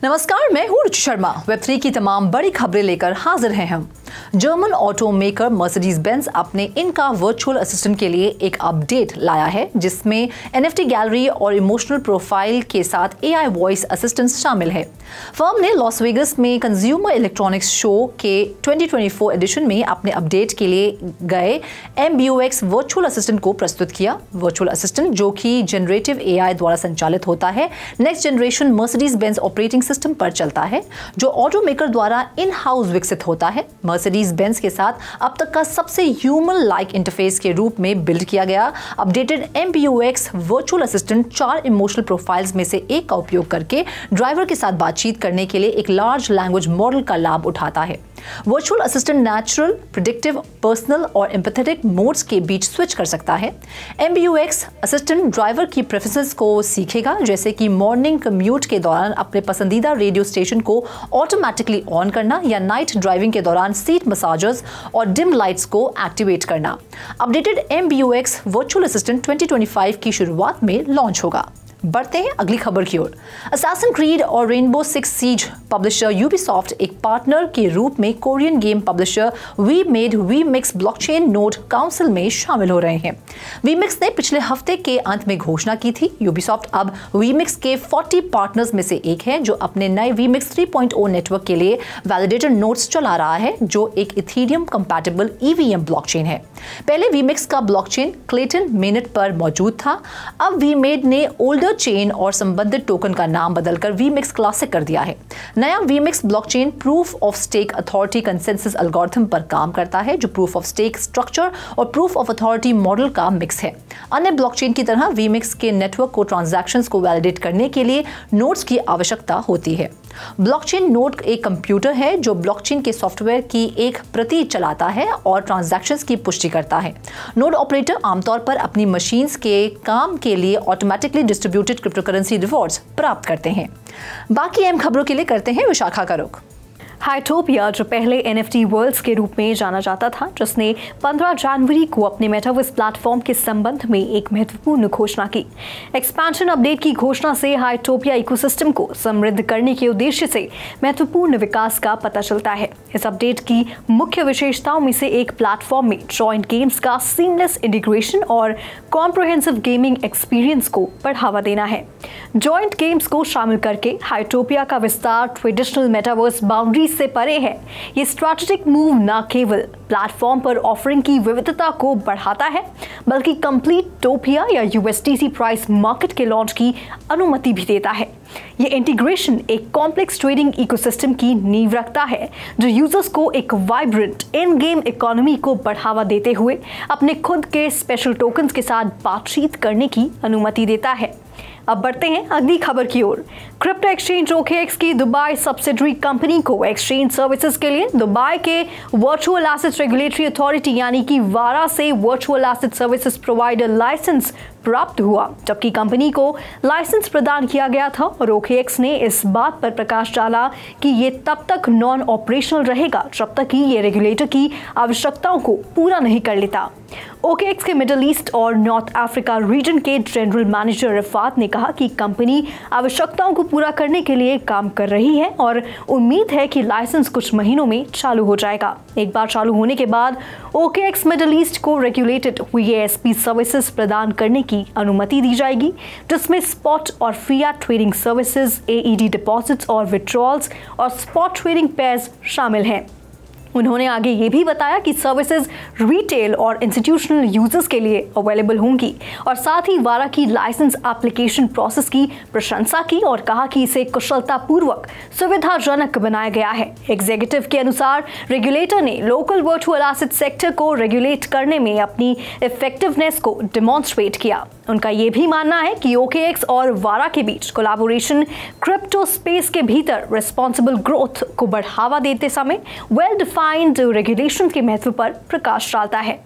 नमस्कार, मैं हूँ रुचि शर्मा। वेब3 की तमाम बड़ी खबरें लेकर हाजिर हैं हम। German auto maker Mercedes Benz अपने इनका वर्चुअल असिस्टेंट के लिए एक अपडेट लाया है, जिसमें NFT गैलरी और इमोशनल प्रोफाइल के साथ AI वॉइस असिस्टेंट शामिल है। फर्म ने लॉस वेगस में कंज्यूमर इलेक्ट्रॉनिक्स शो के 2024 एडिशन में अपने अपडेट के लिए गए MBUX वर्चुअल असिस्टेंट को प्रस्तुत किया। वर्चुअल असिस्टेंट, जो कि जनरेटिव AI द्वारा संचालित होता है, next generation Mercedes Benz operating system पर चलता है, जो ऑटो मेकर द्वारा इन हाउस विकसित होता है। मर्सिडीज बेंज के साथ अब तक का सबसे ह्यूमन लाइक इंटरफेस के रूप में बिल्ड किया गया updated MBUX virtual assistant 4 emotional profiles में से एक का उपयोग करके ड्राइवर के साथ बातचीत करने के लिए एक लार्ज लैंग्वेज मॉडल का लाभ उठाता है। Virtual assistant natural, predictive, personal और एम्पैथेटिक मोड्स के बीच स्विच कर सकता है। MBUX असिस्टेंट ड्राइवर की प्रेफरेंसेस को सीखेगा, जैसे कि मॉर्निंग कम्यूट के दौरान अपने पसंदीदा रेडियो स्टेशन को ऑटोमेटिकली ऑन करना या नाइट ड्राइविंग के दौरान सीट मसाजर्स और डिम लाइट्स को एक्टिवेट करना। अपडेटेड MBUX वर्चुअल असिस्टेंट 2025 की शुरुआत में लॉन्च होगा। बढ़ते हैं अगली खबर की ओर। असैसिन क्रीड और Rainbow Six Siege publisher Ubisoft एक पार्टनर के रूप में Korean game publisher Wemade WEMIX blockchain node council में शामिल हो रहे हैं। वीमिक्स ने पिछले हफ्ते के अंत में घोषणा की थी। यूबीसॉफ्ट अब वीमिक्स के 40 पार्टनर्स में से एक है, जो अपने नए वीमिक्स 3.0 नेटवर्क के लिए वैलिडेटर नोड्स चला रहा है, जो एक इथेरियम कंपैटिबल EVM ब्लॉकचेन है। पहले वीमिक्स का ब्लॉकचेन क्लेटन मेनेट पर मौजूद था। अब वीमेड ने ओल्डर चेन और संबंधित टोकन का नाम बदलकर वीमिक्स क्लासिक कर दिया है। नया WEMIX blockchain proof of stake authority consensus algorithm पर काम करता है, जो प्रूफ ऑफ स्टेक स्ट्रक्चर और प्रूफ ऑफ अथॉरिटी मॉडल का मिक्स है। अन्य ब्लॉकचेन की तरह वीमिक्स के नेटवर्क को ट्रांजैक्शंस को वैलिडेट करने के लिए नोड्स की आवश्यकता होती है। ब्लॉकचेन नोड एक कंप्यूटर है जो ब्लॉकचेन के सॉफ्टवेयर की एक प्रति चलाता है और ट्रांजैक्शंस की पुष्टि करता है। नोड ऑपरेटर आमतौर पर अपनी मशीन्स के काम के लिए ऑटोमेटिकली डिस्ट्रीब्यूटेड क्रिप्टोकरेंसी रिवॉर्ड्स प्राप्त करते हैं। बाकी अहम खबरों के लिए करते हैं विशाखा का रुख। हाइटोपिया, जो पहले NFT वर्ल्ड्स के रूप में जाना जाता था, जिसने 15 जनवरी को अपने मेटावर्स प्लेटफॉर्म के संबंध में एक महत्वपूर्ण घोषणा की। एक्सपेंशन अपडेट की घोषणा से हाइटोपिया इकोसिस्टम को समृद्ध करने के उद्देश्य से महत्वपूर्ण विकास का पता चलता है। इस अपडेट की मुख्य विशेषताओं में से एक प्लेटफॉर्म में जॉइंट गेम्स का सीमलेस इंटीग्रेशन और कॉम्प्रिहेंसिव गेमिंग एक्सपीरियंस को बढ़ावा देना है। जॉइंट गेम्स को शामिल करके हाइटोपिया का विस्तार ट्रेडिशनल मेटावर्स बाउंड्री से परे है। ये स्ट्रैटेजिक मूव न केवल प्लेटफॉर्म पर ऑफरिंग की विविधता को बढ़ाता है, बल्कि कंप्लीट टोपिया या USDC प्राइस मार्केट के लॉन्च की अनुमति भी देता है। ये इंटीग्रेशन एक कॉम्प्लेक्स ट्रेडिंग इकोसिस्टम की नींव रखता है, जो यूजर्स को एक वाइब्रेंट इन गेम इकोनॉमी को बढ़ावा देते हुए अपने खुद के स्पेशल टोकन्स के साथ बातचीत करने की अनुमति देता है। अब बढ़ते हैं अगली खबर की ओर। क्रिप्टो एक्सचेंज OKX की दुबई सब्सिडरी कंपनी को एक्सचेंज सर्विसेज के लिए दुबई के वर्चुअल एसेट रेगुलेटरी अथॉरिटी यानी कि वारा से virtual asset services provider license प्राप्त हुआ, जबकि कंपनी को लाइसेंस प्रदान किया गया था और OKX ने इस बात पर प्रकाश डाला कि ये तब तक नॉन ऑपरेशनल रहेगा जब तक कि ये रेगुलेटर की आवश्यकताओं को पूरा नहीं कर लेता। OKX के मिडिल ईस्ट और नॉर्थ अफ्रीका रीजन के जनरल मैनेजर रिफात ने कहा कि कंपनी आवश्यकताओं को पूरा करने के लिए काम कर रही है और उम्मीद है कि लाइसेंस कुछ महीनों में चालू हो जाएगा। एक बार चालू होने के बाद OKX मिडिल ईस्ट को रेगुलेटेड VASP सर्विसेज प्रदान करने की अनुमति दी जाएगी, जिसमें स्पॉट और fiat trading services, AED deposits और विड्रॉल्स और स्पॉट ट्रेडिंग पेयर्स शामिल हैं। उन्होंने आगे ये भी बताया कि सर्विसेज रिटेल और इंस्टीट्यूशनल यूजर्स के लिए अवेलेबल होंगी और साथ ही वारा की लाइसेंस एप्लीकेशन प्रोसेस की प्रशंसा की और कहा कि इसे कुशलतापूर्वक सुविधाजनक बनाया गया है। एग्जीक्यूटिव के अनुसार रेगुलेटर ने लोकल वर्चुअल एसेट सेक्टर को रेगुलेट करने में अपनी इफेक्टिवनेस को डेमोन्स्ट्रेट किया। उनका यह भी मानना है कि OKX और वारा के बीच कोलैबोरेशन क्रिप्टो स्पेस के भीतर रिस्पॉन्सिबल ग्रोथ को बढ़ावा देते समय वेल डिफाइंड रेगुलेशन के महत्व पर प्रकाश डालता है।